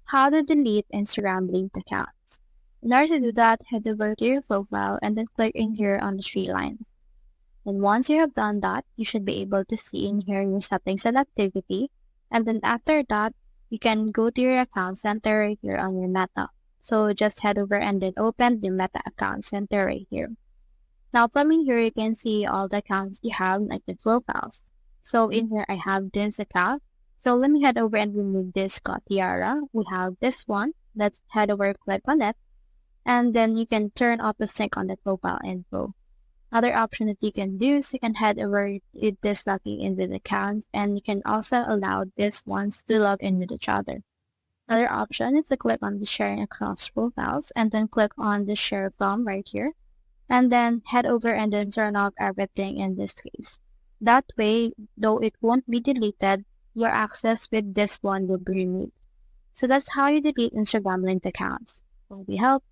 how to delete Instagram linked accounts. In order to do that, head over to your profile and then click in here on the three line. And once you have done that, you should be able to see in here your settings and activity. And then after that, you can go to your account center right here on your Meta. So just head over and then open the Meta account center right here. Now from in here, you can see all the accounts you have, like the profiles. So in here, I have this account. So let me head over and remove this Tiara. We have this one. Let's head over, click on it. And then you can turn off the sync on the profile info. Other option that you can do is you can head over to this logging in with accounts, and you can also allow this ones to log in with each other. Another option is to click on the sharing across profiles and then click on the share from right here, and then head over and then turn off everything in this case. That way, though it won't be deleted, your access with this one will be removed. So that's how you delete Instagram linked accounts. Hope we help.